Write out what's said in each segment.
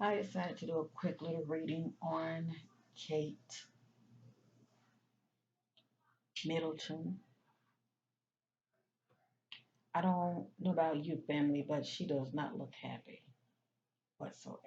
I decided to do a quick little reading on Kate Middleton. I don't know about you, family, but she does not look happy whatsoever.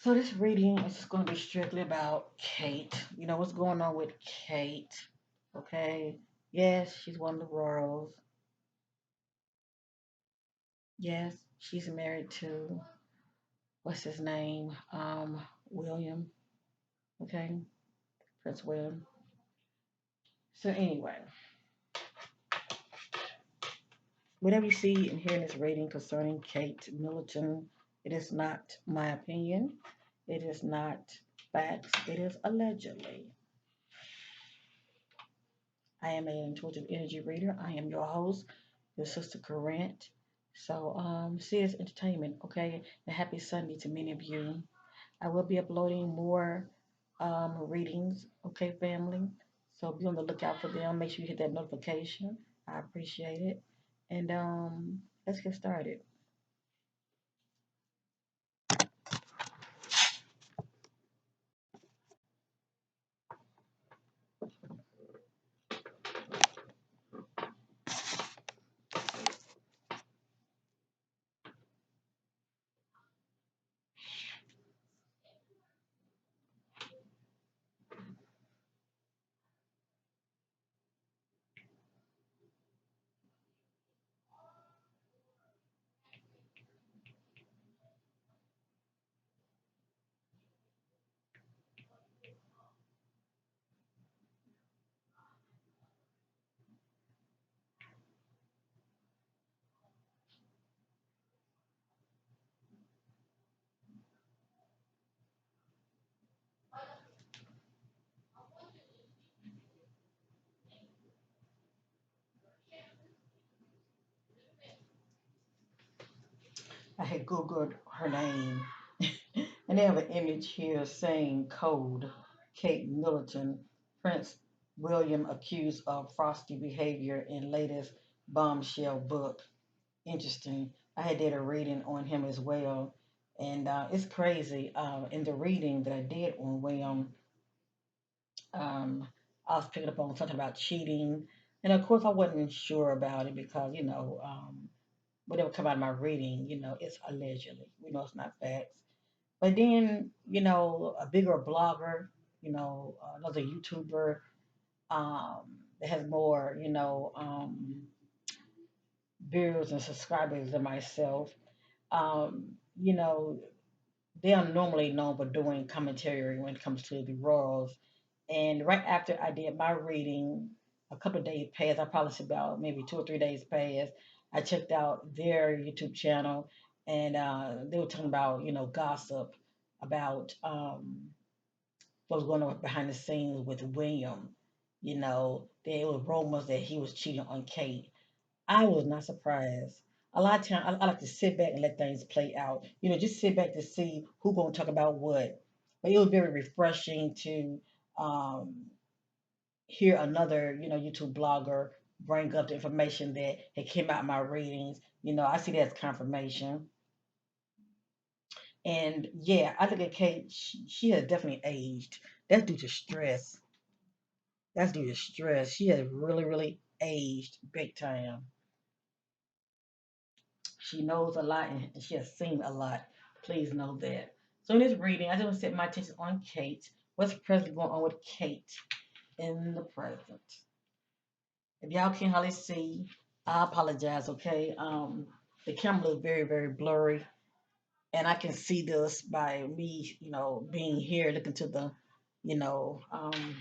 So this reading is going to be strictly about Kate. You know what's going on with Kate, okay? Yes, she's one of the royals. Yes, she's married to what's his name? William. Okay, Prince William. So anyway, whatever you see and hear in this reading concerning Kate Middleton, it is not my opinion. It is not facts. It is allegedly. I am an intuitive energy reader. I am your host, your sister Corinne. So, see it's entertainment, okay? And happy Sunday to many of you. I will be uploading more readings, okay, family? So be on the lookout for them. Make sure you hit that notification. I appreciate it. And let's get started. I had Googled her name, and they have an image here saying code Kate Middleton, Prince William accused of frosty behavior in latest bombshell book. Interesting. I had did a reading on him as well, and it's crazy. In the reading that I did on William, um, I was picking up on something about cheating, and of course I wasn't sure about it because whatever come out of my reading, it's allegedly. We know it's not facts. But then, a bigger blogger, another YouTuber that has more, viewers and subscribers than myself, um, you know, they are normally known for doing commentary when it comes to the royals. And right after I did my reading, a couple of days passed. I probably said about maybe 2 or 3 days passed. I checked out their YouTube channel, and they were talking about gossip about what was going on behind the scenes with William. There were rumors that he was cheating on Kate. I was not surprised. A lot of time, I like to sit back and let things play out. Just sit back to see who gonna talk about what. But it was very refreshing to um, hear another, YouTube blogger bring up the information that had came out in my readings. I see that as confirmation. And yeah, I look at Kate. She has definitely aged. That's due to stress. That's due to stress. She has really, really aged big time. She knows a lot and she has seen a lot. Please know that. So in this reading, I just want to set my attention on Kate. What's presently going on with Kate in the present? If y'all can't hardly see, I apologize, okay? The camera looks very, very blurry. And I can see this by me, being here looking to the, you know, um,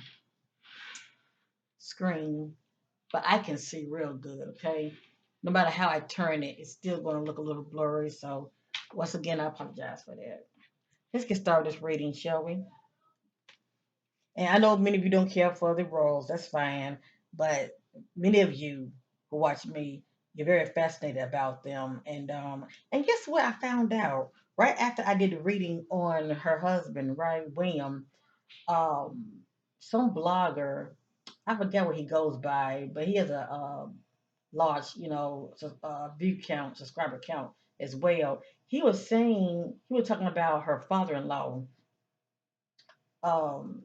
screen. But I can see real good, okay? No matter how I turn it, it's still going to look a little blurry. So once again, I apologize for that. Let's get started this reading, shall we? And I know many of you don't care for the roles. That's fine. But many of you who watch me, you're very fascinated about them. And guess what? I found out right after I did the reading on her husband, right, William. Um, some blogger, I forget what he goes by, but he has a large, view count, subscriber count as well. He was talking about her father-in-law. Um,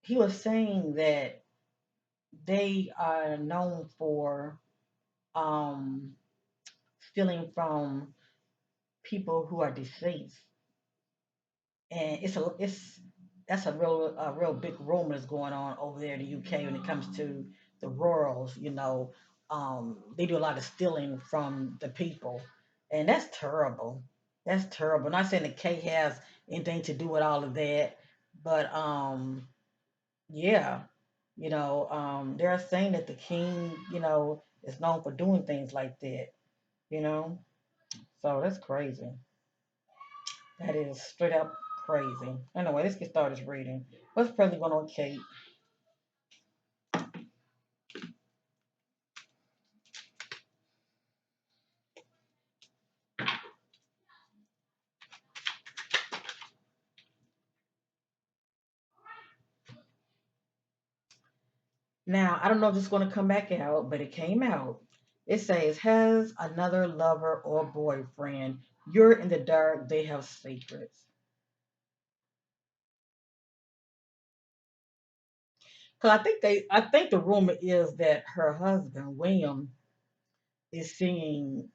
he was saying that they are known for um, stealing from people who are deceased, and it's that's a real big rumor that's going on over there in the UK when it comes to the rurals. They do a lot of stealing from the people, and that's terrible. That's terrible. Not saying the K has anything to do with all of that, but yeah, they're saying that the king, is known for doing things like that. You know, so that's crazy. That is straight up crazy. Anyway, let's get started reading. What's presently going on, Kate? Now, I don't know if it's going to come back out, but it came out. It says, has another lover or boyfriend. You're in the dark, they have secrets. Because I think the rumor is that her husband, William, is seeing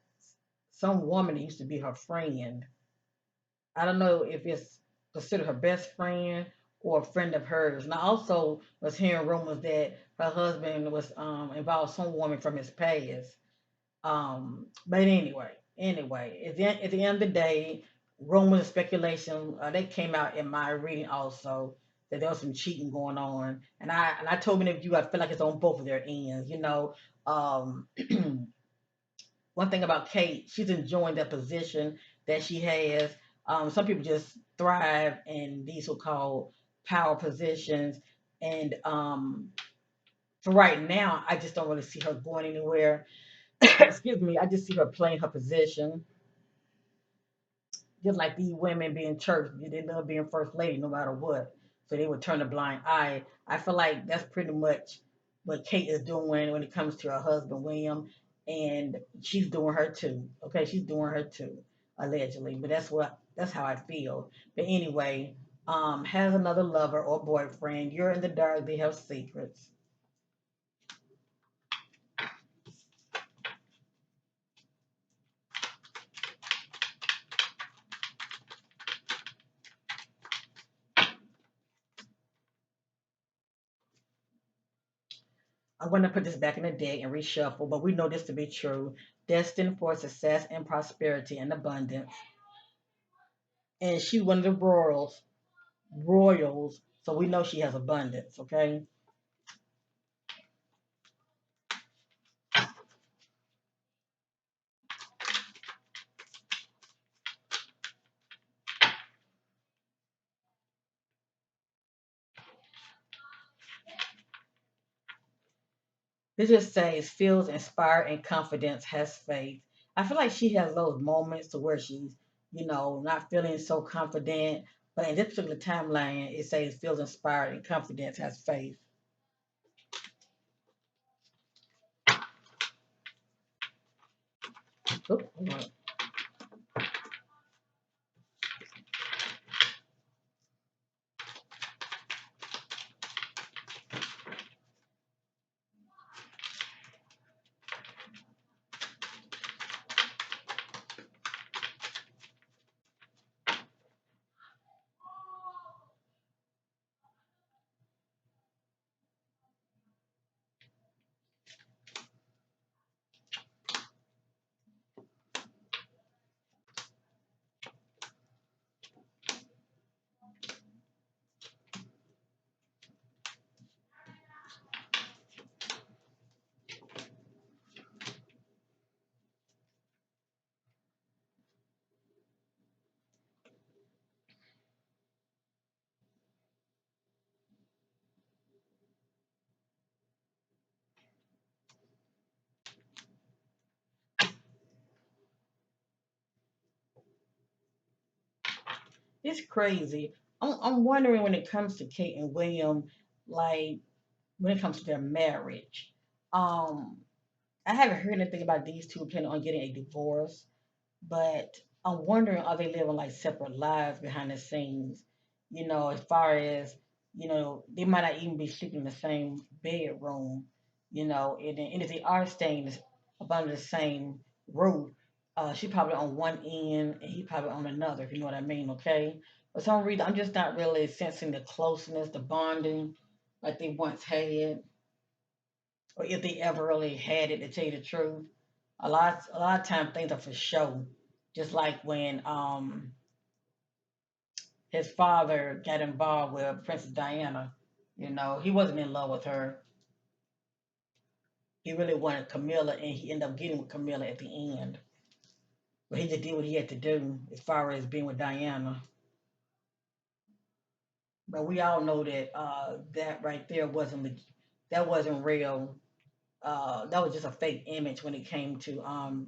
some woman that used to be her friend. I don't know if it's considered her best friend or a friend of hers. And I also was hearing rumors that her husband was involved some woman from his past. But anyway, at the end of the day, rumors and speculation they came out in my reading also that there was some cheating going on, and I told many of you I feel like it's on both of their ends. Um, one thing about Kate, she's enjoying that position that she has. Some people just thrive in these so-called power positions, and for right now, I just don't really see her going anywhere. Excuse me, I just see her playing her position, just like these women being church, they love being first lady no matter what. So they would turn a blind eye. I feel like that's pretty much what Kate is doing when it comes to her husband William, and she's doing her too. Okay, she's doing her too, allegedly. But that's how I feel. But anyway, has another lover or boyfriend. You're in the dark. They have secrets. I'm going to put this back in the deck and reshuffle, but we know this to be true. Destined for success and prosperity and abundance. And she's one of the royals, so we know she has abundance. Okay, this just says feels inspired and confidence, has faith. I feel like she has those moments to where she's, not feeling so confident. But in this particular timeline, it says feels inspired and confidence, has faith. Oop, hold on. It's crazy. I'm wondering when it comes to Kate and William, like when it comes to their marriage. Um, I haven't heard anything about these two planning on getting a divorce, but I'm wondering, are they living like separate lives behind the scenes? As far as, they might not even be sleeping in the same bedroom, and if they are staying up under the same roof, she probably on one end and he probably on another, if you know what I mean, okay? For some reason, I'm just not really sensing the closeness, the bonding like they once had, or if they ever really had it, to tell you the truth. A lot of times things are for show. Just like when his father got involved with Princess Diana, he wasn't in love with her. He really wanted Camilla, and he ended up getting with Camilla at the end. But he just did what he had to do as far as being with Diana. But we all know that that right there that wasn't real. That was just a fake image when it came to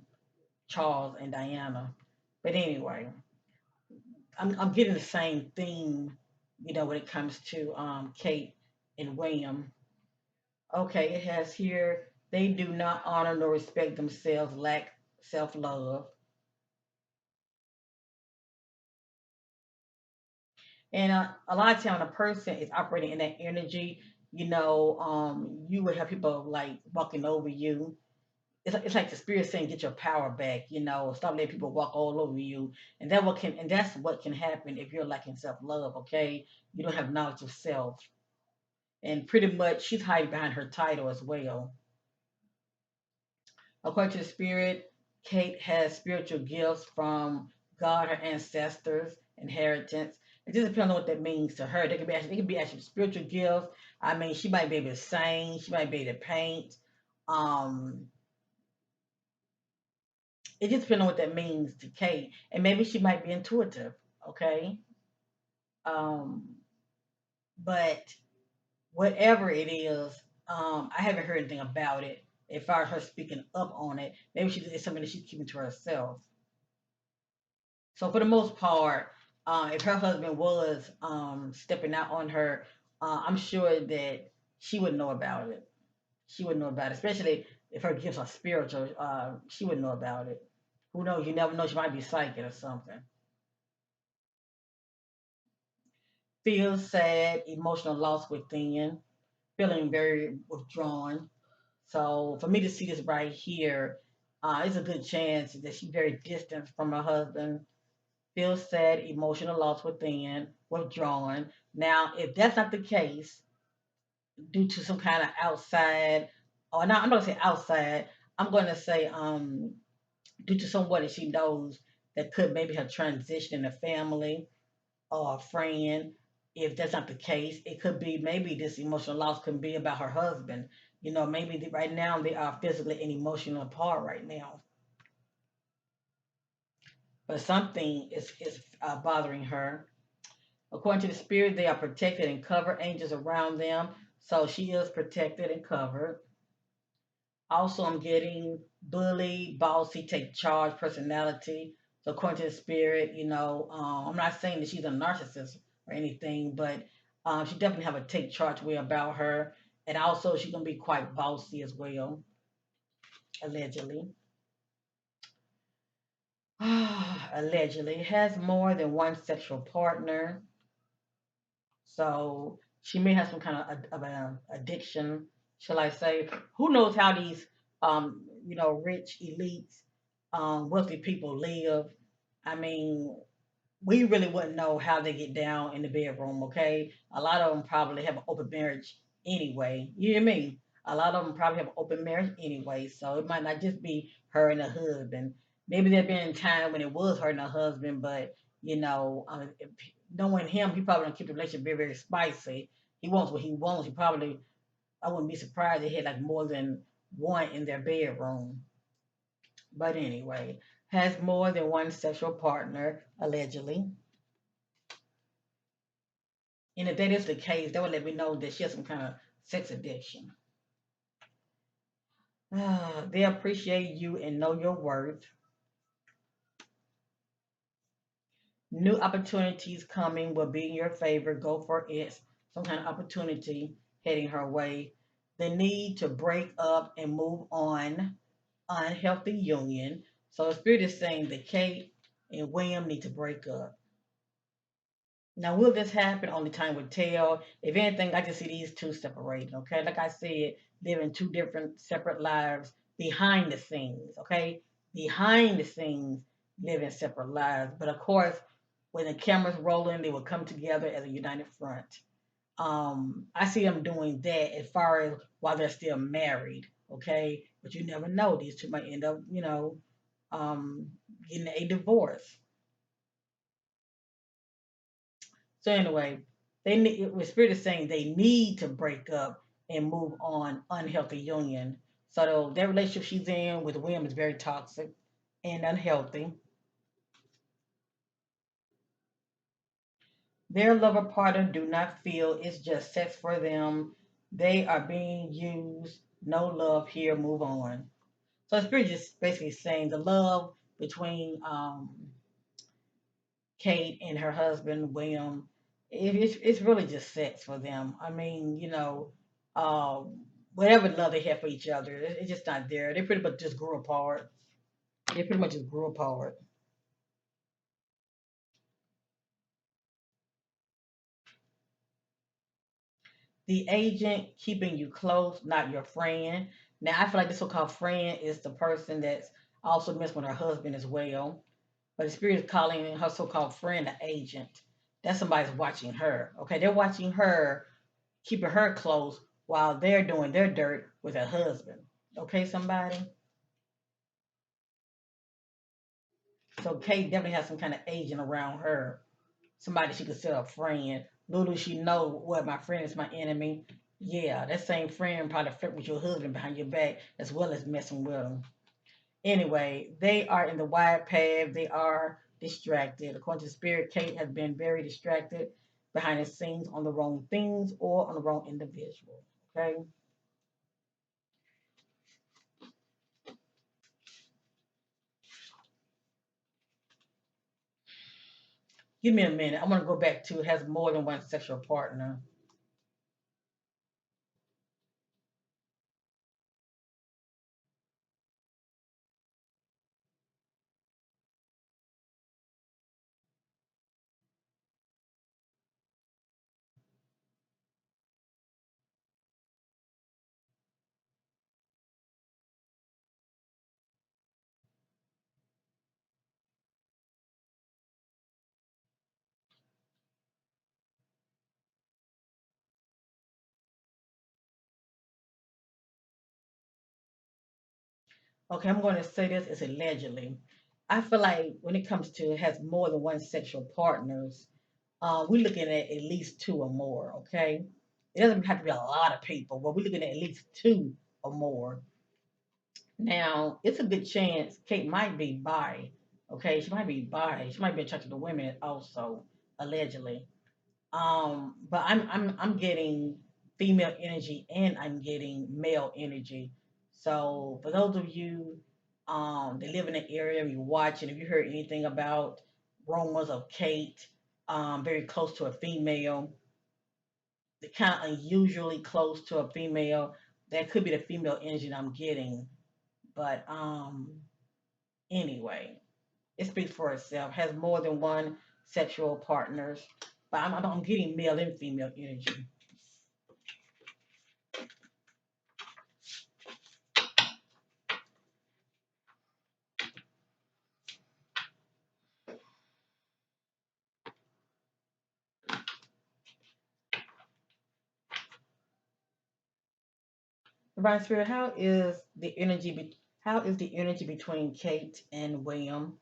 Charles and Diana. But anyway, I'm getting the same theme, when it comes to Kate and William. Okay, it has here they do not honor nor respect themselves, lack self love, and a lot of time when a person is operating in that energy, you would have people like walking over you. It's like the spirit saying, "Get your power back." Stop letting people walk all over you, and that's what can happen if you're lacking self love. Okay, you don't have knowledge of self. And pretty much she's hiding behind her title as well. According to the spirit, Kate has spiritual gifts from God, her ancestors, inheritance. It just depends on what that means to her. They could be actually spiritual gifts. I mean, she might be able to sing, she might be able to paint. Um, it just depends on what that means to Kate, and maybe she might be intuitive. Okay, um, but whatever it is, I haven't heard anything about it. As far as her speaking up on it, maybe it's something that she's keeping to herself. So for the most part, if her husband was stepping out on her, I'm sure that she would know about it. She would know about it, especially if her gifts are spiritual. She would know about it. Who knows? You never know. She might be psychic or something. Feel sad, emotional loss within, feeling very withdrawn. So for me to see this right here, it's a good chance that she's very distant from her husband. Feels sad, emotional loss within, withdrawn. Now, if that's not the case, due to some kind of outside, or not, I'm not gonna say outside. I'm gonna say due to someone that she knows that could maybe have transitioned in the family or a friend. If that's not the case, it could be maybe this emotional loss could be about her husband. Maybe right now they are physically and emotionally apart right now, but something is bothering her. According to the spirit, they are protected and covered, angels around them. So she is protected and covered. Also, I'm getting bully, bossy, take charge, personality. So according to the spirit, I'm not saying that she's a narcissist or anything, but she definitely have a take charge way about her. And also, she's gonna be quite bossy as well, allegedly. Allegedly has more than one sexual partner. So she may have some kind of an addiction, shall I say? Who knows how these, rich elites, wealthy people live? I mean, we really wouldn't know how they get down in the bedroom. Okay, a lot of them probably have an open marriage anyway. You hear me? A lot of them probably have an open marriage anyway, so it might not just be her and her husband. Maybe there been a time when it was her and her husband, but knowing him, he probably don't keep the relationship very, very spicy. He wants what he wants. He probably, I wouldn't be surprised if he had like more than one in their bedroom. But anyway, has more than one sexual partner, allegedly. And if that is the case, that would let me know that she has some kind of sex addiction. They appreciate you and know your worth. New opportunities coming will be in your favor. Go for it. Some kind of opportunity heading her way. The need to break up and move on. Unhealthy union. So the spirit is saying that Kate and William need to break up. Now, will this happen? Only time will tell. If anything, I just see these two separated. Okay, like I said, living two different separate lives behind the scenes. Okay, behind the scenes, living separate lives. But of course, when the camera's rolling, they will come together as a united front. I see them doing that as far as while they're still married. Okay, but you never know; these two might end up, um, getting a divorce. So anyway, they need, with spirit is saying they need to break up and move on unhealthy union. So that relationship she's in with William is very toxic and unhealthy. Their lover partner do not feel it's just sex for them. They are being used. No love here. Move on. So spirit just basically saying the love between Kate and her husband William, it's really just sex for them. I mean, whatever love they have for each other, it's just not there. They pretty much just grew apart. They pretty much just grew apart. The agent keeping you close, not your friend. Now I feel like the so-called friend is the person that's also messing with her husband as well. But the spirit is calling her so-called friend an agent. That's somebody's watching her. Okay, they're watching her, keeping her close while they're doing their dirt with her husband. Okay, somebody. So Kate definitely has some kind of agent around her. Somebody she consider a friend. Little does she know what my friend is my enemy. Yeah, that same friend probably flirt with your husband behind your back as well as messing with him. Anyway, they are in the wide path. They are distracted. According to the spirit, Kate has been very distracted behind the scenes on the wrong things or on the wrong individual. Okay. Give me a minute. I want to go back to has more than one sexual partner. Okay, I'm going to say this is allegedly. I feel like when it comes to has more than one sexual partners, we're looking at least two or more. Okay, it doesn't have to be a lot of people, but we're looking at least two or more. Now, it's a good chance Kate might be bi. Okay, she might be bi. She might be attracted to women also, allegedly. But I'm getting female energy and I'm getting male energy. So for those of you that live in the area, you watch, and if you heard anything about rumors of Kate, very close to a female, the kind of unusually close to a female, that could be the female energy that I'm getting. But anyway, it speaks for itself. Has more than one sexual partners, but I'm getting male and female energy. Divine Spirit, how is the energy between Kate and William?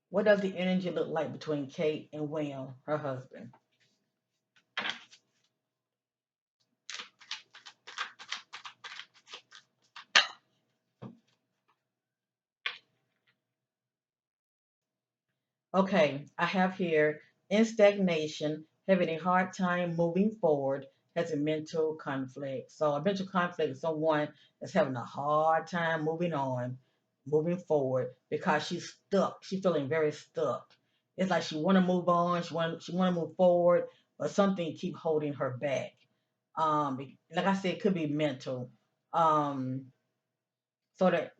What does the energy look like between Kate and William, her husband? Okay, I have here in stagnation, having a hard time moving forward, has a mental conflict. So a mental conflict is someone that's having a hard time moving on, moving forward because she's stuck. She's feeling very stuck. It's like she want to move on, she want to move forward, but something keep holding her back. Like I said, it could be mental. Um, so to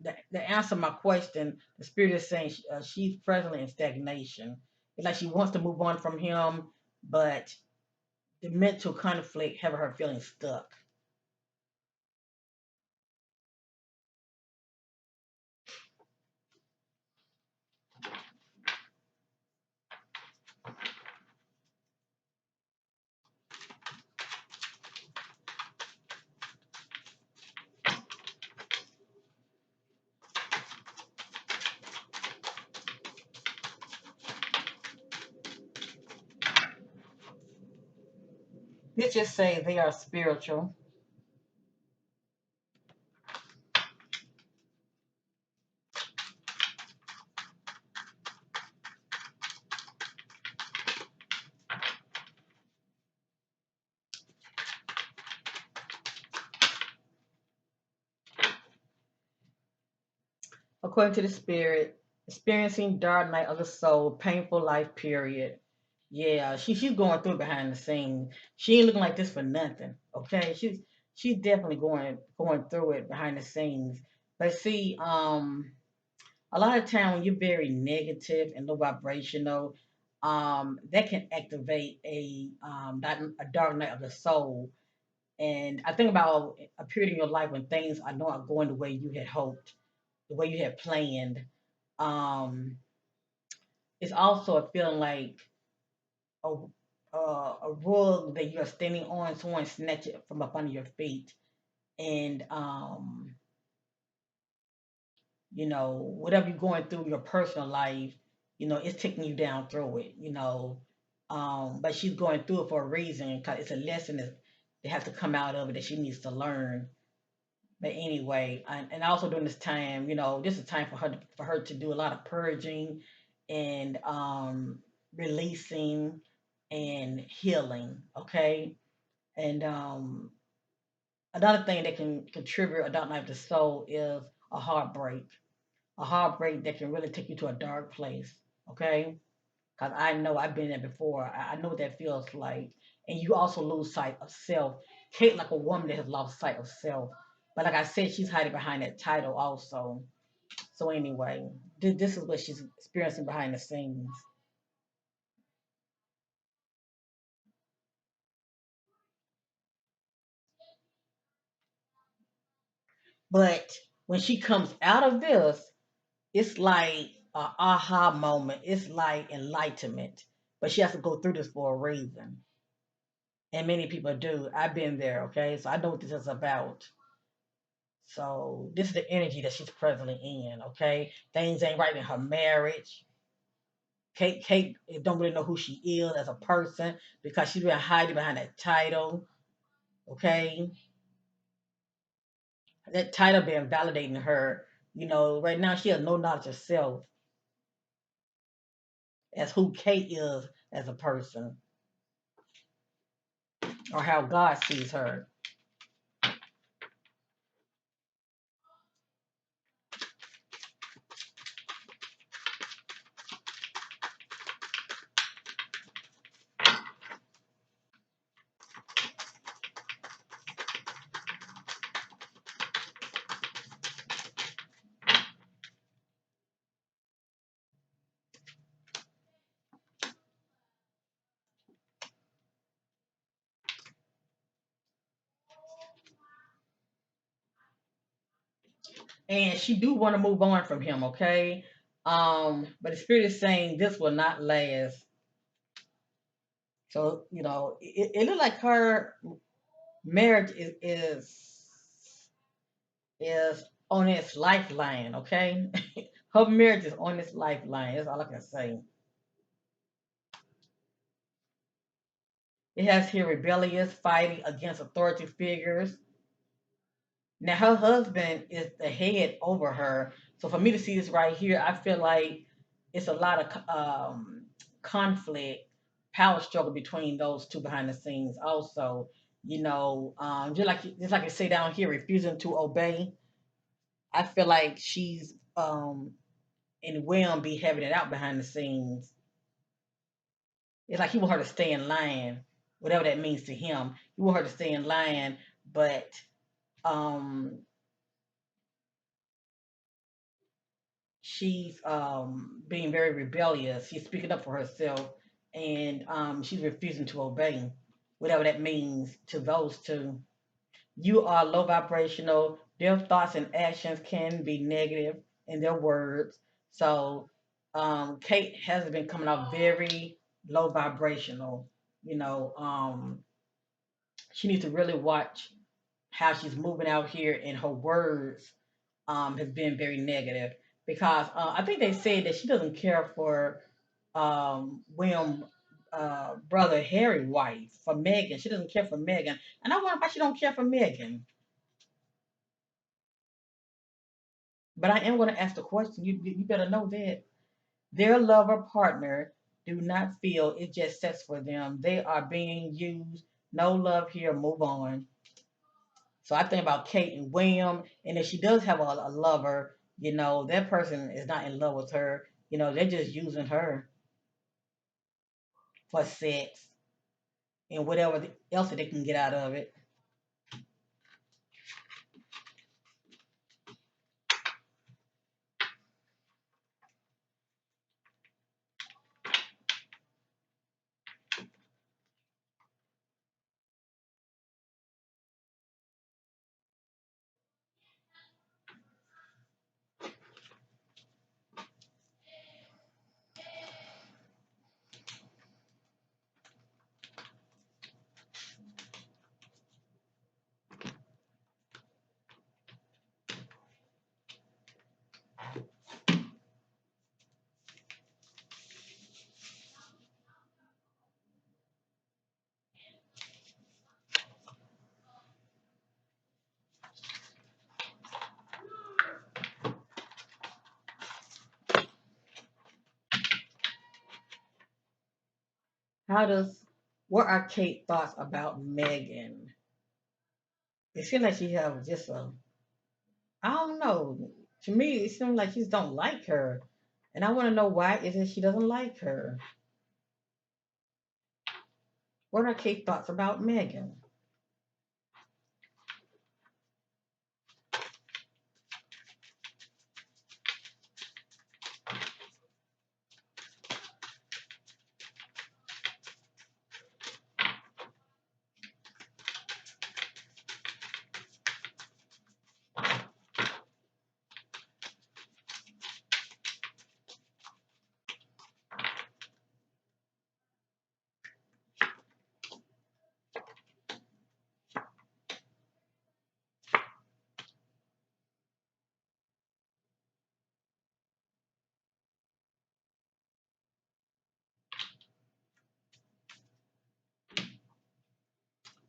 answer my question, the spirit is saying she's presently in stagnation. It's like she wants to move on from him, but the mental conflict having her feeling stuck. Let's just say they are spiritual. According to the spirit, experiencing dark night of the soul, painful life period. Yeah, she's going through behind the scenes. She ain't looking like this for nothing. Okay, she's definitely going through it behind the scenes. But see, a lot of time when you're very negative and low vibrational, that can activate a dark night of the soul. And I think about a period in your life when things are not going the way you had hoped, the way you had planned. Um, it's also a feeling like a a rug that you're standing on, someone snatch it from up under your feet, and whatever you're going through your personal life, it's taking you down through it, but she's going through it for a reason because it's a lesson that has to come out of it that she needs to learn. But anyway, and also during this time, this is a time for her to do a lot of purging and releasing and healing. Okay, and another thing that can contribute a dark night of the soul is a heartbreak. A heartbreak that can really take you to a dark place. Okay, because I know I've been there before. I know what that feels like, and you also lose sight of self. Kate, like a woman that has lost sight of self. But like I said, she's hiding behind that title also. So anyway, this is what she's experiencing behind the scenes. But when she comes out of this, it's like a aha moment. It's like enlightenment. But she has to go through this for a reason. And many people do. I've been there, okay? So I know what this is about. So this is the energy that she's presently in, okay? Things ain't right in her marriage. Kate don't really know who she is as a person because she's been hiding behind that title, okay? That title been validating her. Right now she has no knowledge of self as who Kate is as a person or how God sees her. And she do want to move on from him, okay? But the spirit is saying this will not last. So, it looked like her marriage is on its lifeline, okay? Her marriage is on its lifeline. That's all I can say. It has here rebellious, fighting against authority figures. Now her husband is the head over her. So for me to see this right here, I feel like it's a lot of conflict, power struggle between those two behind the scenes. Also, just like I say down here, refusing to obey. I feel like she's and Will be having it out behind the scenes. It's like he want her to stay in line, whatever that means to him. He want her to stay in line, but um, she's being very rebellious. She's speaking up for herself, and she's refusing to obey, whatever that means to those two. You are low vibrational. Their thoughts and actions can be negative in their words. So Kate has been coming out very low vibrational. You know, she needs to really watch how she's moving out here, and her words has been very negative because I think they said that she doesn't care for William brother Harry wife for Megan. She doesn't care for Megan, and I wonder why she don't care for Megan. But I am going to ask the question. You better know that their lover partner do not feel it just sets for them. They are being used. No love here. Move on. So I think about Kate and William, and if she does have a lover, that person is not in love with her. They're just using her for sex and whatever else that they can get out of it. How does What are Kate's thoughts about Megan? It seems like she have just a I don't know. To me, it seems like she just don't like her, and I want to know why is it she doesn't like her. What are Kate's thoughts about Megan?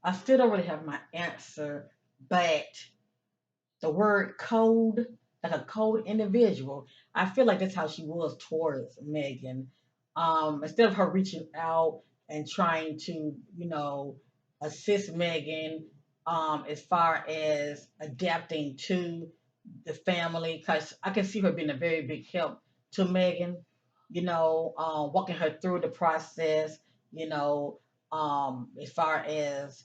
I still don't really have my answer, but the word cold, like a cold individual. I feel like that's how she was towards Megan. Instead of her reaching out and trying to, assist Megan, as far as adapting to the family, because I can see her being a very big help to Megan, walking her through the process, as far as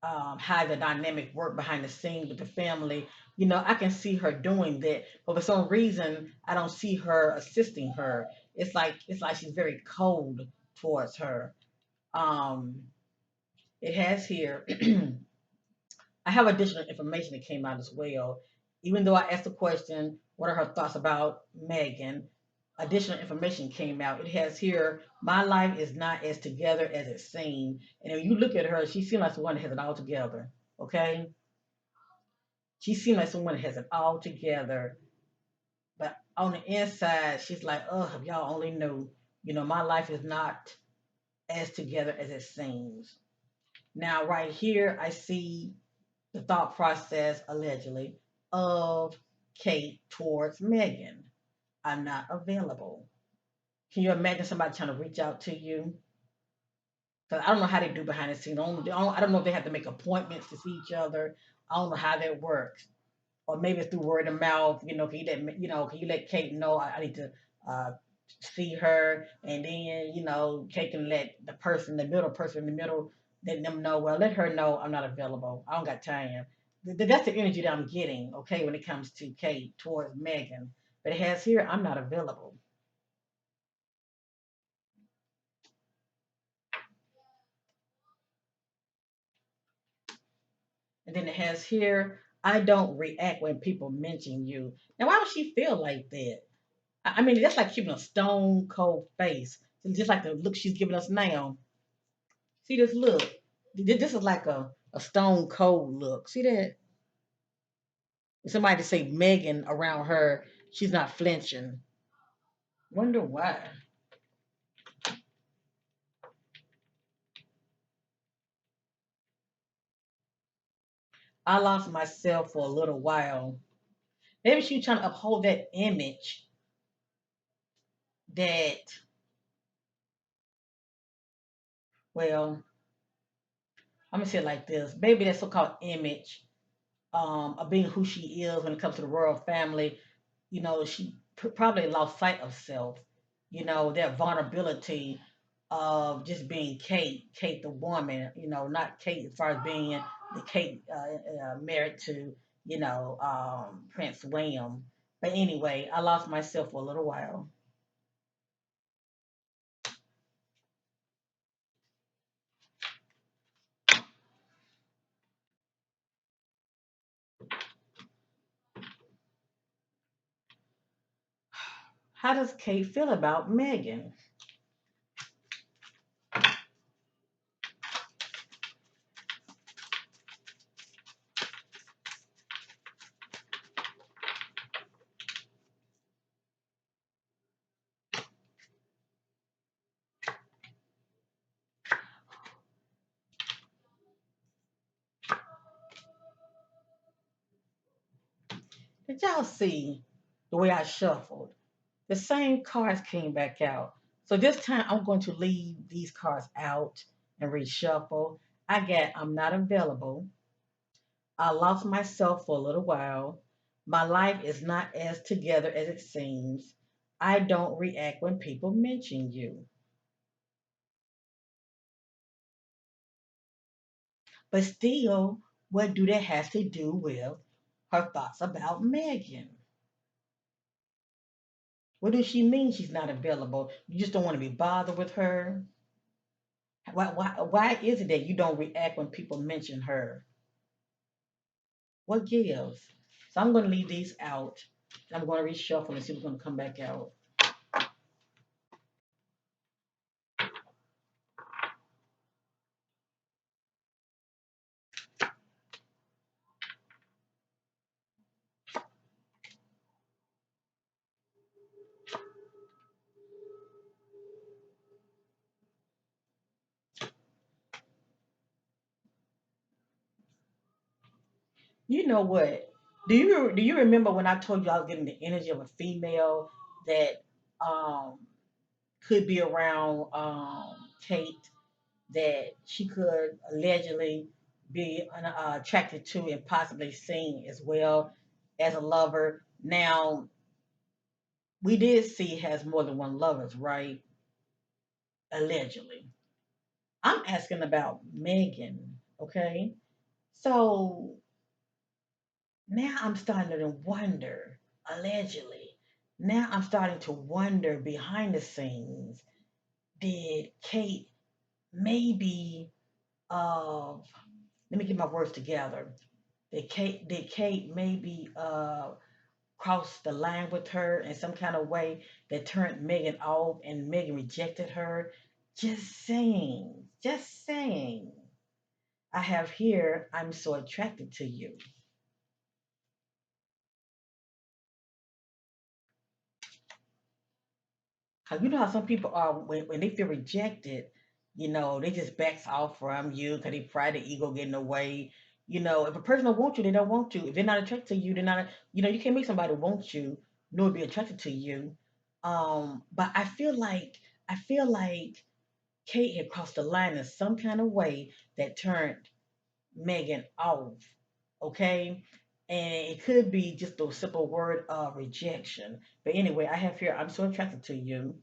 how the dynamic work behind the scenes with the family. I can see her doing that, but for some reason, I don't see her assisting her. It's like she's very cold towards her. Um, it has here. I have additional information that came out as well. Even though I asked the question, what are her thoughts about Megan? Additional information came out. It has here, my life is not as together as it seemed. And when you look at her, she seems like the one that has it all together. Okay? She seems like someone that has it all together. But on the inside, she's like, oh, if y'all only knew, my life is not as together as it seems. Now, right here, I see the thought process, allegedly, of Kate towards Megan. I'm not available. Can you imagine somebody trying to reach out to you? Because I don't know how they do behind the scenes. I don't know if they have to make appointments to see each other. I don't know how that works. Or maybe it's through word of mouth. Can you let Kate know I need to see her, and then Kate can let the middle person in the middle, let them know. Well, let her know I'm not available. I don't got time. That's the energy that I'm getting. Okay, when it comes to Kate towards Megan, but it has here I'm not available, and then it has here I don't react when people mention you. Now, why would she feel like that? I mean, that's like keeping a stone cold face, just like the look she's giving us now. See this look. This is like a stone cold look. See that? If somebody to say Megan around her, she's not flinching. Wonder why. I lost myself for a little while. Maybe she was trying to uphold that image that, well, I'm gonna say it like this. Maybe that so-called image of being who she is when it comes to the royal family. She probably lost sight of self. That vulnerability of just being Kate the woman. Not Kate as far as being the Kate married to Prince William. But anyway, I lost myself for a little while. How does Kate feel about Megan? Did y'all see the way I shuffled? The same cards came back out. So this time I'm going to leave these cards out and reshuffle. I got I'm not available. I lost myself for a little while. My life is not as together as it seems. I don't react when people mention you. But still, what do that have to do with her thoughts about Megan? What does she mean she's not available? You just don't want to be bothered with her? Why is it that you don't react when people mention her? What gives? So I'm going to leave these out. I'm going to reshuffle and see what's going to come back out. You know what? Do you remember when I told you I was getting the energy of a female that um, could be around Kate, that she could allegedly be attracted to and possibly seen as well as a lover? Now, we did see has more than one lovers, right? Allegedly. I'm asking about Megan, okay? So now I'm starting to wonder, allegedly, now I'm starting to wonder behind the scenes, did Kate maybe, uh, let me get my words together. Did Kate maybe cross the line with her in some kind of way that turned Megan off and Megan rejected her? Just saying, just saying. I have here, I'm so attracted to you. 'Cause you know how some people are when they feel rejected, they just backs off from you because they pride their ego getting away. If a person don't want you, they don't want you. If they're not attracted to you, they're not. You can't make somebody want you nor be attracted to you. But I feel like Kate had crossed the line in some kind of way that turned Megan off. Okay, and it could be just a simple word of rejection. But anyway, I have here, I'm so attracted to you.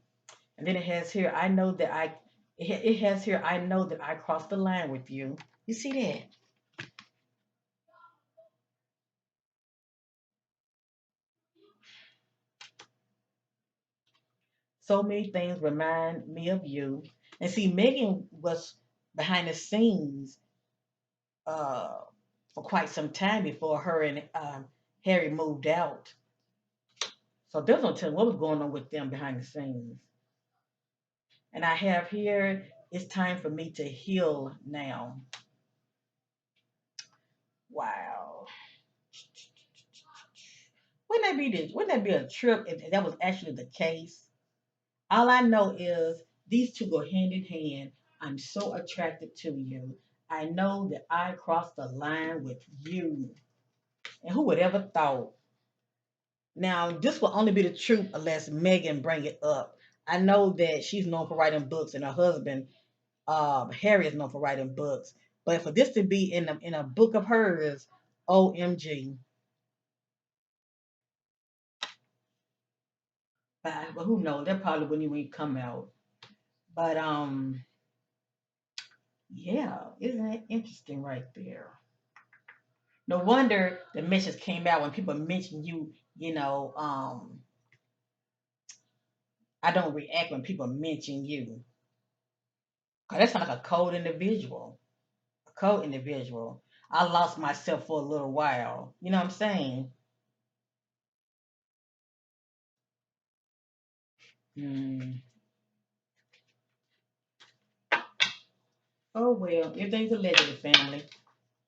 And then it has here, I know that it has here, I know that I crossed the line with you. You see that? So many things remind me of you. And see, Megan was behind the scenes uh, for quite some time before her and Harry moved out. So there's no telling what was going on with them behind the scenes. And I have here, it's time for me to heal now. Wow. Wouldn't that be a trip if that was actually the case? All I know is these two go hand in hand. I'm so attracted to you. I know that I crossed the line with you. And who would ever thought? Now, this will only be the truth unless Megan bring it up. I know that she's known for writing books, and her husband, Harry, is known for writing books. But for this to be in a book of hers, OMG. But who knows? That probably wouldn't even come out. But yeah, isn't it interesting right there? No wonder the message came out when people mention you. I don't react when people mention you. Cause that sounds like a cold individual. A cold individual. I lost myself for a little while. You know what I'm saying? Hmm. Oh well, everything's allegedly, family.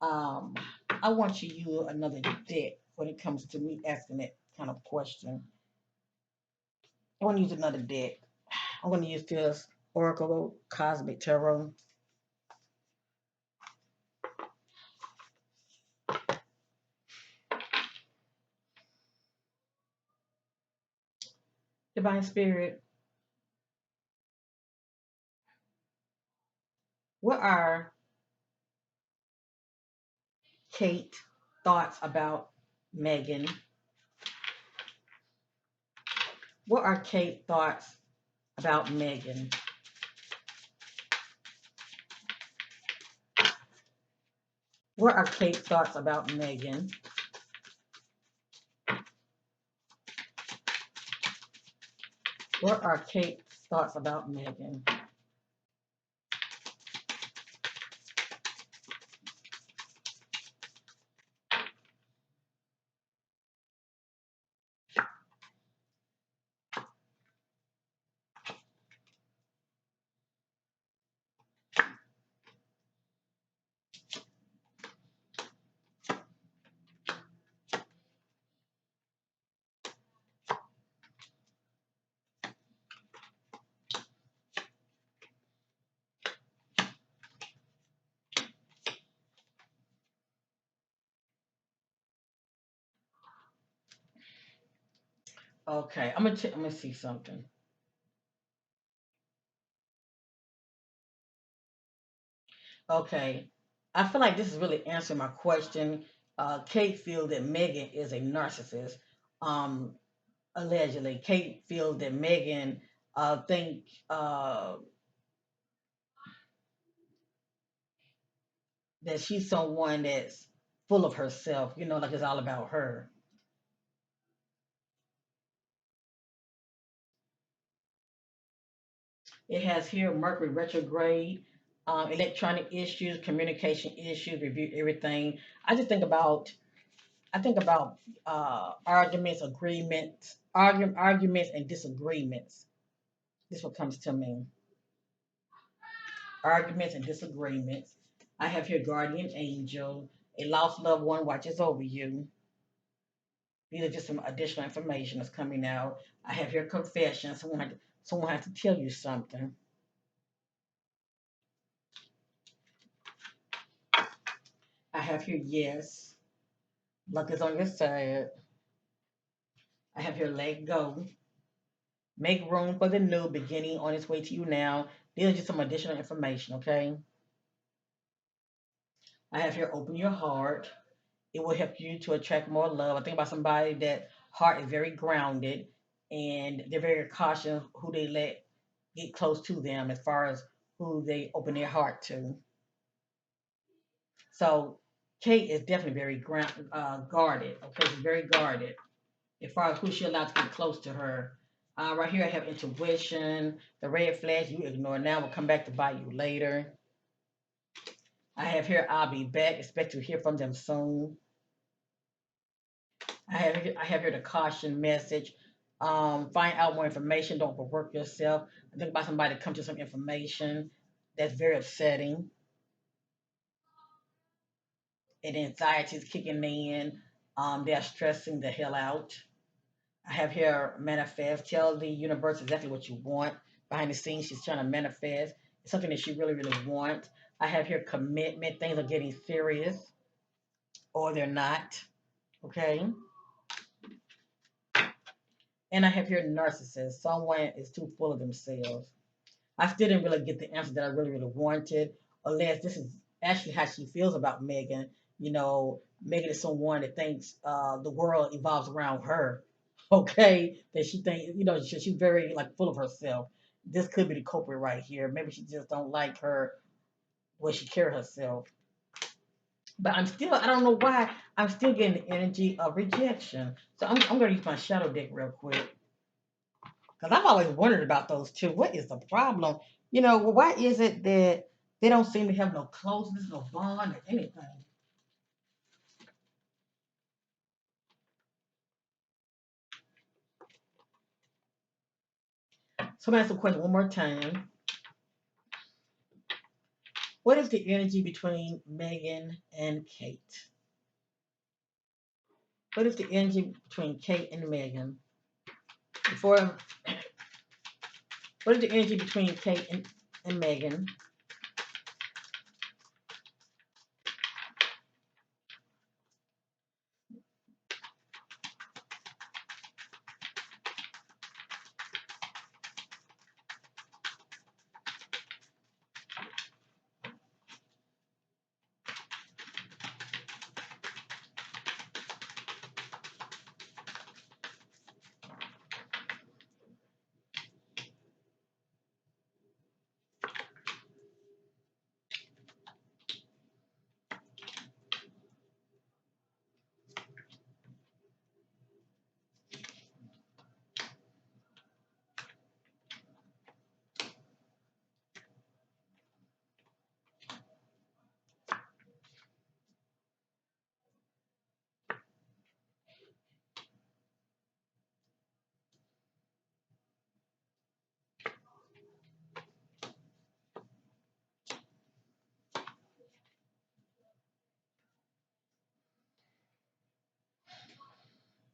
Um, I want you to use another deck when it comes to me asking that kind of question. I want to use another deck. I want to use this Oracle Cosmic Tarot. Divine Spirit, what are Kate thoughts about Megan? What are Kate thoughts about Megan? What are Kate's thoughts about Megan? What are Kate's thoughts about Megan? Okay, I'm gonna see something. Okay, I feel like this is really answering my question. Kate feels that Megan is a narcissist. Um, Allegedly, Kate feels that Megan think that she's someone that's full of herself. You know, like it's all about her. It has here Mercury retrograde, electronic issues, communication issues, review everything. I just think about arguments, agreements, arguments and disagreements. This is what comes to me. Arguments and disagreements. I have here guardian angel. A lost loved one watches over you. These are just some additional information that's coming out. I have here confession. Someone has to tell you something. I have here yes. Luck is on your side. I have here let go. Make room for the new beginning on its way to you now. These are just some additional information, okay? I have here open your heart. It will help you to attract more love. I think about somebody that heart is very grounded and they're very cautious who they let get close to them as far as who they open their heart to. So Kate is definitely very guarded. Okay, she's very guarded as far as who she allowed to get close to her. Right here, I have intuition. The red flags you ignore now will come back to bite you later. I have here, I'll be back. Expect to hear from them soon. I have here the caution message. Find out more information. Don't overwork yourself. I think about somebody that comes to some information that's very upsetting, and anxiety is kicking in. They're stressing the hell out. I have here manifest. Tell the universe exactly what you want. Behind the scenes, she's trying to manifest. It's something that she really, really wants. I have here commitment. Things are getting serious, or they're not. Okay. And I have here narcissist. Someone is too full of themselves. I still didn't really get the answer that I really, really wanted, unless this is actually how she feels about Megan. Megan is someone that thinks the world evolves around her. Okay, that she thinks, she's very like full of herself. This could be the culprit right here. Maybe she just don't like her way she carry herself. But I don't know why, I'm still getting the energy of rejection. So I'm going to use my shadow deck real quick. Because I've always wondered about those two. What is the problem? Why is it that they don't seem to have no closeness, no bond, or anything? So I'm going to ask the question one more time. What is the energy between Megan and Kate? What is the energy between Kate and Megan? Before, what is the energy between Kate and Megan?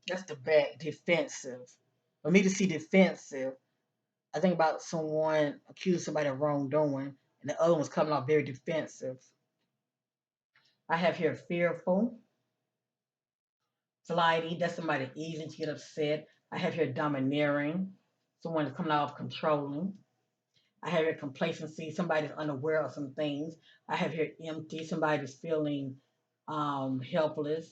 That's the back, defensive. For me to see defensive, I think about someone accusing somebody of wrongdoing, and the other one's coming off very defensive. I have here fearful, flighty. That's somebody easy to get upset. I have here domineering, someone that's coming off controlling. I have here complacency, somebody's unaware of some things. I have here empty, somebody's feeling helpless,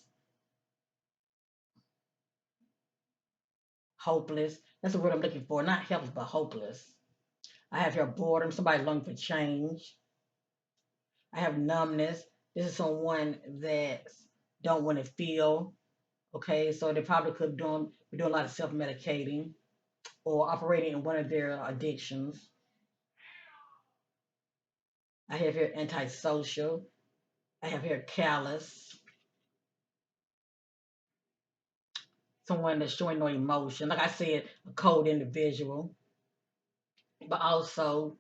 hopeless. That's the word I'm looking for. Not helpless, but hopeless. I have here boredom, somebody longing for change. I have numbness. This is someone that don't want to feel. Okay, so they probably could be doing a lot of self medicating or operating in one of their addictions. I have here antisocial. I have here callous. Someone that's showing no emotion. Like I said, a cold individual. But also,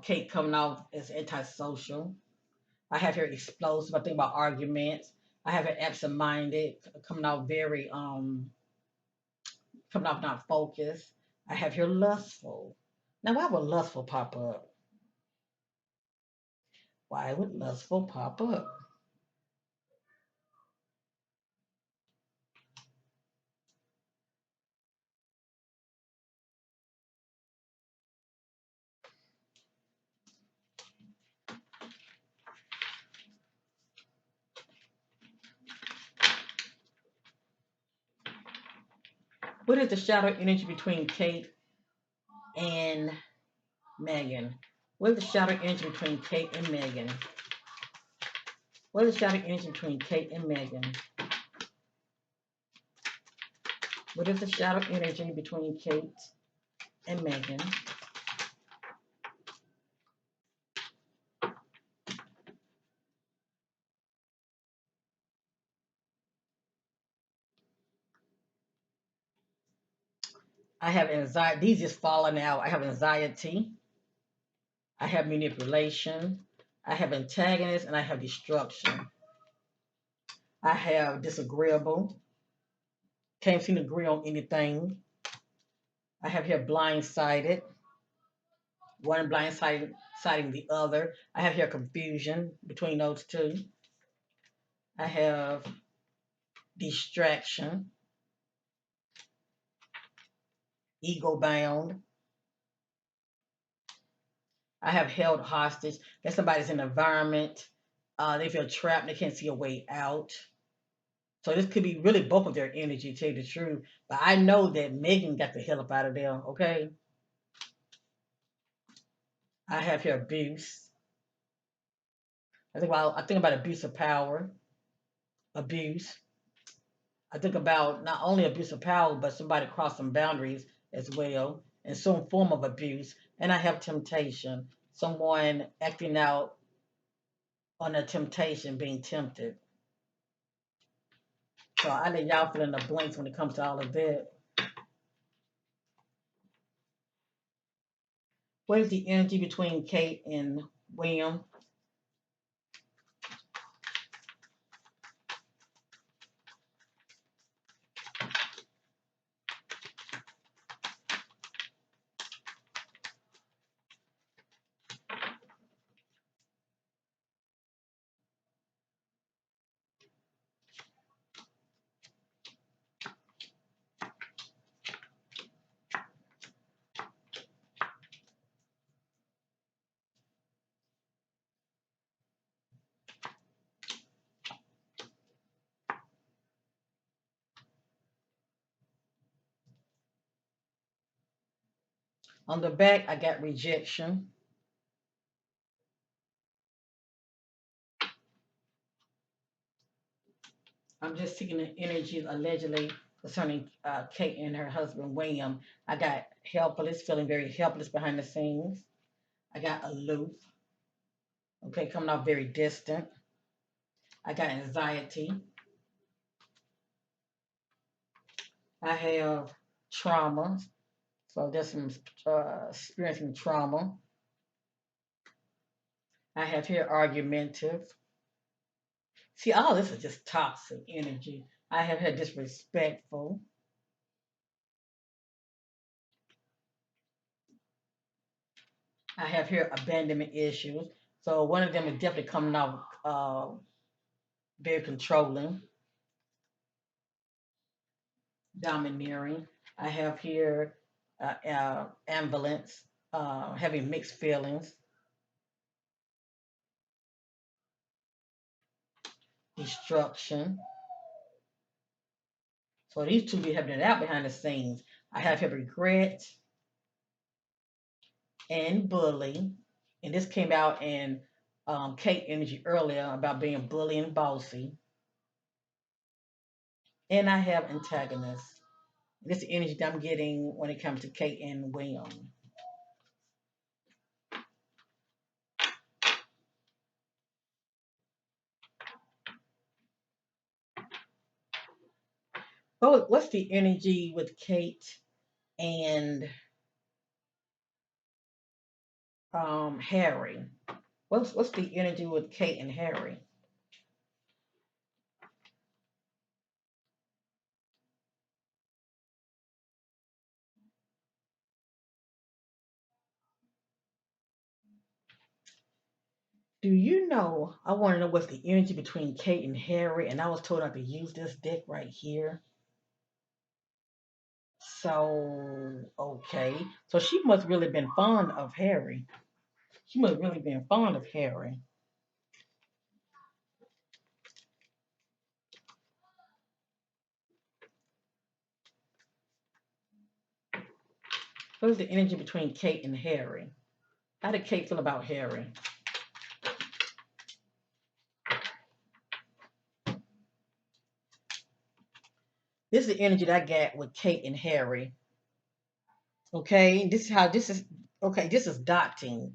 Kate coming off as antisocial. I have here explosive. I think about arguments. I have here absent-minded, coming out very coming off not focused. I have here lustful. Now, why would lustful pop up? Why would lustful pop up? What is the shadow energy between Kate and Megan? What is the shadow energy between Kate and Megan? What is the shadow energy between Kate and Megan? What is the shadow energy between Kate and Megan? I have anxiety. These just falling out. I have anxiety. I have manipulation. I have antagonist, and I have destruction. I have disagreeable. Can't seem to agree on anything. I have here blindsided. One blindsided siding the other. I have here confusion between those two. I have distraction, ego bound. I have held hostage. That somebody's in an environment. They feel trapped. They can't see a way out. So this could be really both of their energy, to tell you the truth. But I know that Megan got the hell up out of there. Okay. I have here abuse. I think about abuse of power, abuse. I think about not only abuse of power, but somebody crossing boundaries as well, and some form of abuse. And I have temptation, someone acting out on a temptation, being tempted. So I let y'all fill in the blanks when it comes to all of that. What is the energy between Kate and William? On the back, I got rejection. I'm just seeking the energy allegedly concerning Kate and her husband William. I got helpless, feeling very helpless behind the scenes. I got aloof, okay, coming off very distant. I got anxiety. I have trauma, so there's some experiencing trauma. I have here argumentative. See, all this is just toxic energy. I have had disrespectful. I have here abandonment issues. So one of them is definitely coming out very controlling, domineering. I have here ambivalence, having mixed feelings, destruction. So these two be having it out behind the scenes. I have here regret and bully. And this came out in Kate Energy earlier about being bully and bossy. And I have antagonist. This is the energy that I'm getting when it comes to Kate and William. What's the energy with Kate and Harry? What's the energy with Kate and Harry? Do you know? I want to know what's the energy between Kate and Harry, and I was told I could use this deck right here. So okay, so she must really been fond of Harry. She must really been fond of Harry. What was the energy between Kate and Harry? How did Kate feel about Harry? This is the energy that I got with Kate and Harry. Okay, this is how this is. Okay, this is dotting.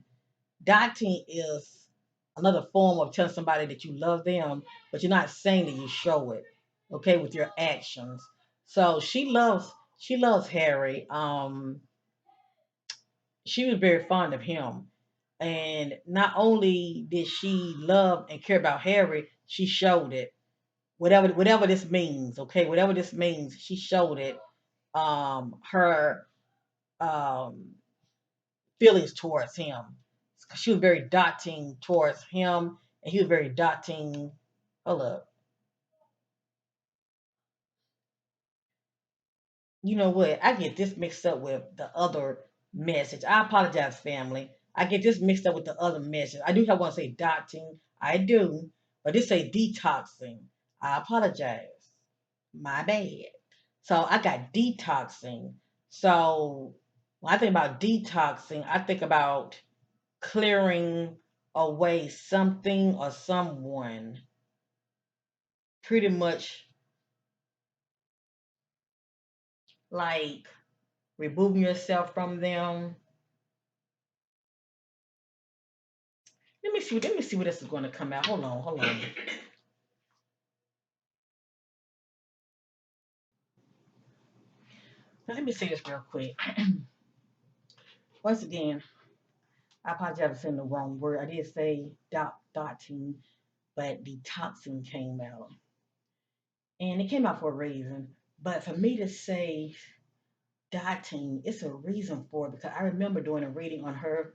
Dotting is another form of telling somebody that you love them, but you're not saying that you show it. Okay, with your actions. So she loves Harry. She was very fond of him. And not only did she love and care about Harry, she showed it. Whatever this means, okay, whatever this means, she showed it. Her um, feelings towards him. She was very dotting towards him, and he was very dotting. Hold up, you know what? I get this mixed up with the other message. I apologize, family. I get this mixed up with the other message. I do have one say dotting. I do, but this say detoxing. I apologize. My bad. So I got detoxing. So when I think about detoxing, I think about clearing away something or someone, pretty much like removing yourself from them. Let me see what this is going to come out. Hold on. Now, let me say this real quick. Once again, I apologize for saying the wrong word. I did say dotting, but detoxing came out. And it came out for a reason. But for me to say dotting, it's a reason for it because I remember doing a reading on her.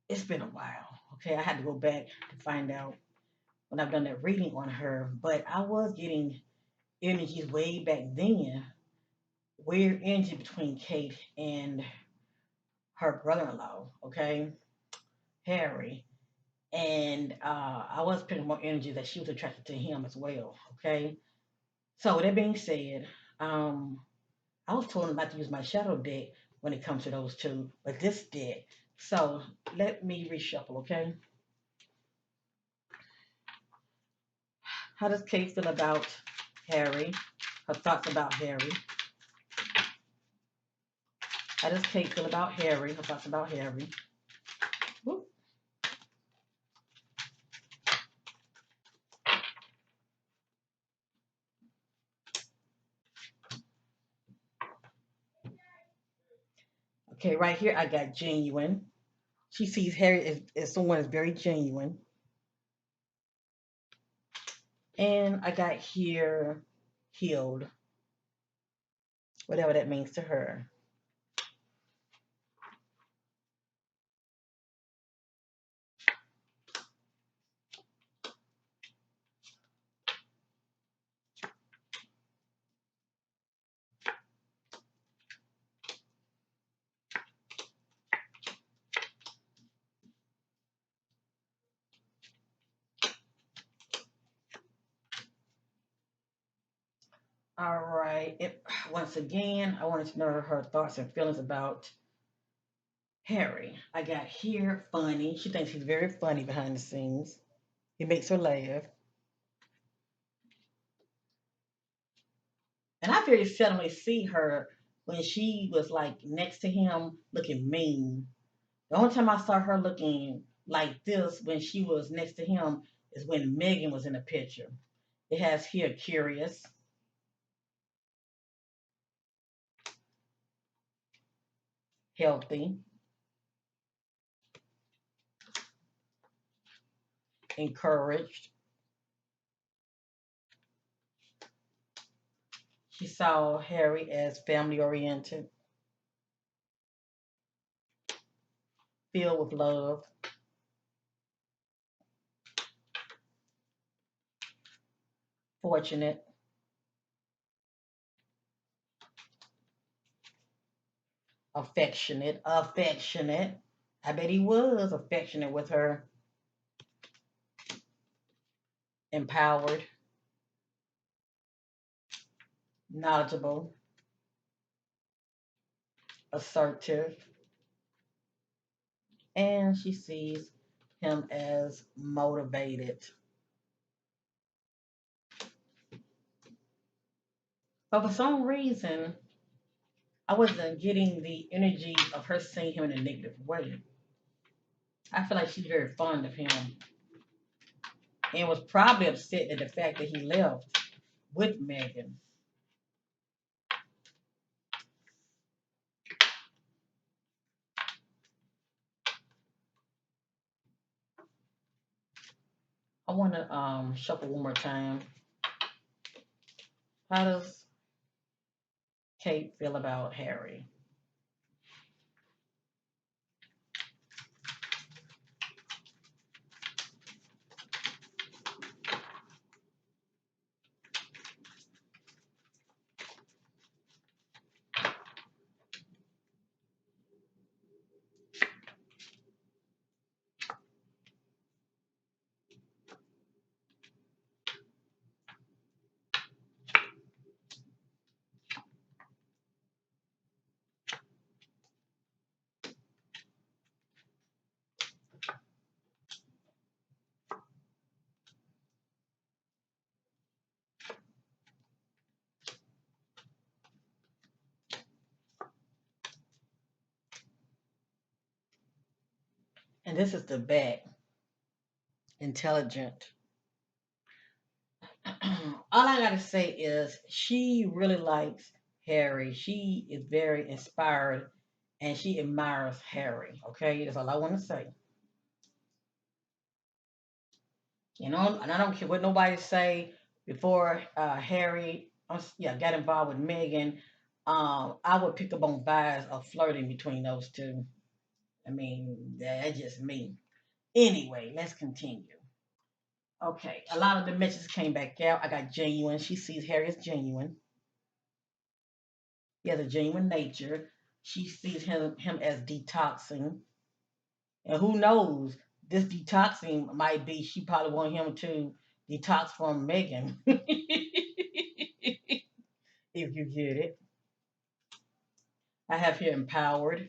It's been a while. Okay, I had to go back to find out when I've done that reading on her. But I was getting energies way back then. Weird energy between Kate and her brother-in-law. Okay, Harry. And I was picking more energy that she was attracted to him as well. Okay, so with that being said, um, I was told not to use my shadow deck when it comes to those two, but this deck. So let me reshuffle, okay? How does Kate feel about Harry? Her thoughts about Harry. How does Kate feel about Harry? Her thoughts about Harry. Whoop. Okay, right here I got genuine. She sees Harry as someone that's very genuine. And I got here healed, whatever that means to her. All right. Once again, I wanted to know her thoughts and feelings about Harry. I got here funny. She thinks he's very funny behind the scenes. He makes her laugh. And I very seldomly see her when she was like next to him looking mean. The only time I saw her looking like this when she was next to him is when Megan was in the picture. It has here curious, healthy, encouraged. She saw Harry as family oriented, filled with love, fortunate, affectionate. I bet he was affectionate with her, empowered, knowledgeable, assertive, and she sees him as motivated. But for some reason, I wasn't getting the energy of her seeing him in a negative way. I feel like she's very fond of him and was probably upset at the fact that he left with Megan. I want to shuffle one more time. How does Kate feel about Harry? And this is the back, intelligent. All I gotta say is she really likes Harry. She is very inspired and she admires Harry. Okay, that's all I want to say. You know, and I don't care what nobody say before Harry, yeah, got involved with Megan. I would pick up on vibes of flirting between those two. I mean, that's just me. Anyway, let's continue. Okay, a lot of the messages came back out. I got genuine. She sees Harry as genuine. He has a genuine nature. She sees him as detoxing. And who knows, this detoxing might be she probably want him to detox from Megan. If you get it. I have here empowered.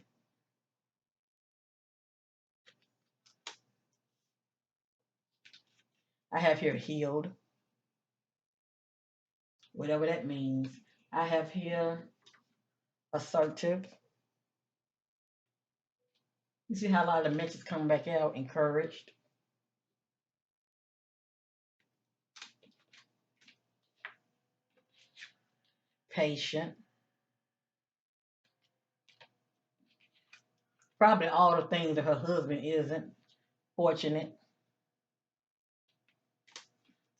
I have here healed, whatever that means. I have here assertive. You see how a lot of the messages come back out, encouraged, patient. Probably all the things that her husband isn't. Fortunate,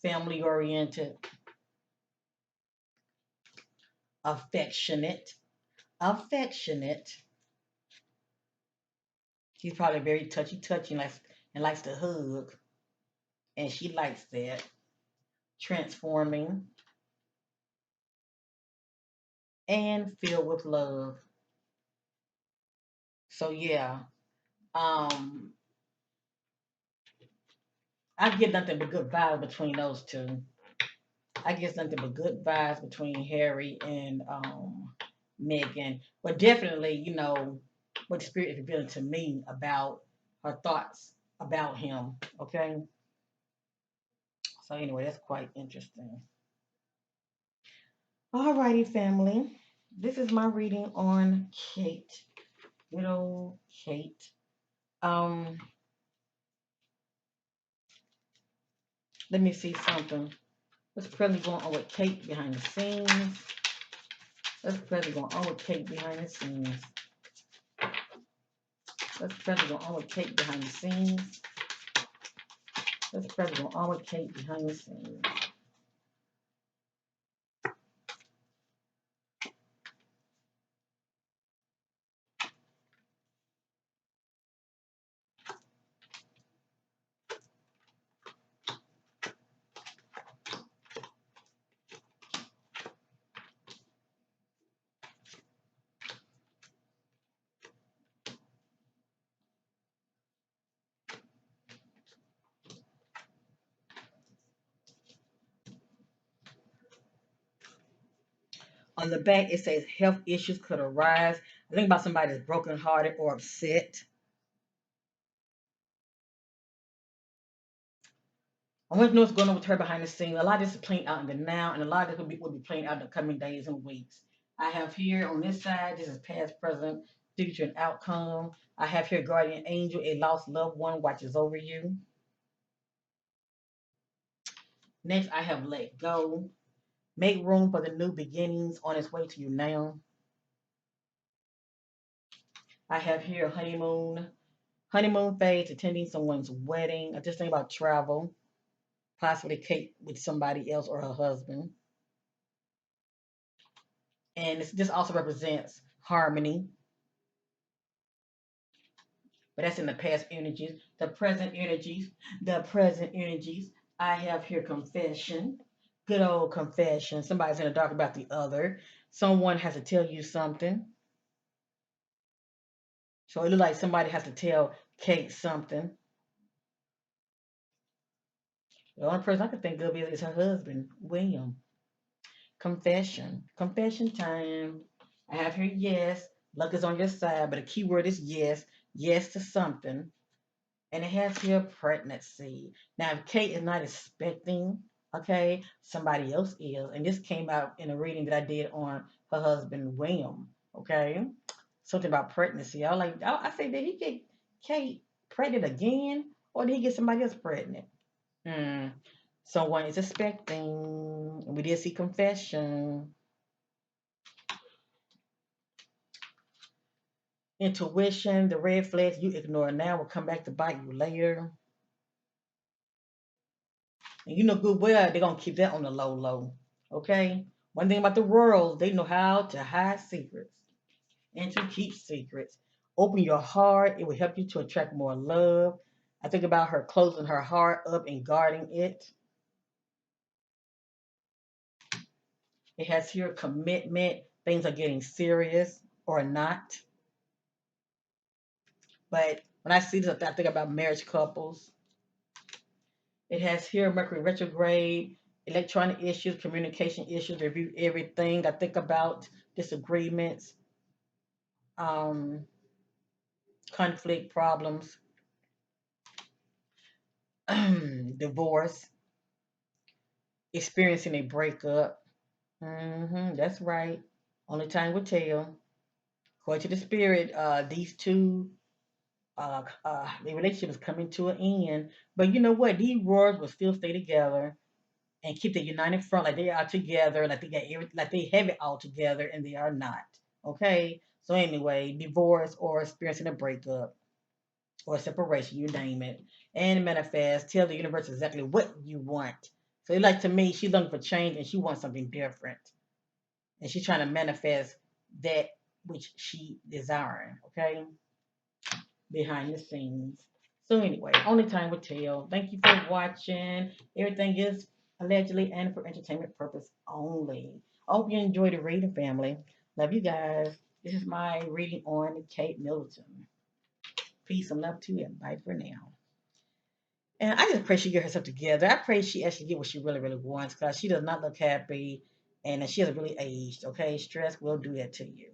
family oriented, affectionate, affectionate. He's probably very touchy and likes to hug, and she likes that. Transforming and filled with love. So yeah, um, I get nothing but good vibes between those two. I get nothing but good vibes between Harry and Megan. But definitely, you know, what the spirit is revealing to me about her thoughts about him. Okay. So anyway, that's quite interesting. Alrighty, family. This is my reading on Kate. Good old Kate. Um, Let me see something. What's presently going on with Kate behind the scenes? What's presently going on with Kate behind the scenes? What's presently going on with Kate behind the scenes? What's presently going on with Kate behind the scenes? On the back, it says health issues could arise. I think about somebody that's brokenhearted or upset. I want to know what's going on with her behind the scenes. A lot of this is playing out in the now, and a lot of this will be playing out in the coming days and weeks. I have here on this side, this is past, present, future, and outcome. I have here guardian angel, a lost loved one watches over you. Next, I have let go. Make room for the new beginnings on its way to you now. I have here honeymoon. Honeymoon phase, attending someone's wedding. I just think about travel, possibly Kate with somebody else or her husband. And this also represents harmony, but that's in the past energies. The present energies. I have here confession, good old confession. Somebody's in the dark about the other. Someone has to tell you something. So it looks like somebody has to tell Kate something. The only person I can think of is her husband, William. Confession time. I have here yes. Luck is on your side, but the key word is yes. Yes to something. And it has here pregnancy. Now, if Kate is not expecting, okay, somebody else is. And this came out in a reading that I did on her husband, William, okay? Something about pregnancy. I say, did he get Kate pregnant again? Or did he get somebody else pregnant? Hmm. Someone is expecting. We did see confession. Intuition, the red flags you ignore now will come back to bite you later. And you know good well they're gonna keep that on the low low. Okay? One thing about the world, they know how to hide secrets and to keep secrets. Open your heart, it will help you to attract more love. I think about her closing her heart up and guarding it. It has here commitment, things are getting serious or not. But when I see this, I think about marriage couples. It has here Mercury retrograde, electronic issues, communication issues, review everything. I think about disagreements, um, conflict problems, divorce, experiencing a breakup. That's right. Only time will tell. According to the spirit, these two, the relationship is coming to an end. But you know what? These roars will still stay together and keep the united front like they are together, like like they have it all together, and they are not. Okay. So anyway, divorce or experiencing a breakup or a separation, you name it, and manifest. Tell the universe exactly what you want. So like to me, she's looking for change and she wants something different, and she's trying to manifest that which she desiring. Okay, behind the scenes. So anyway, only time will tell. Thank you for watching. Everything is allegedly and for entertainment purpose only. I hope you enjoyed the reading, family. Love you guys. This is my reading on Kate Middleton. Peace and love to you, and bye for now. And I just pray she get herself together. I pray she actually get what she really, really wants because she does not look happy and she has really aged. Okay, stress will do that to you.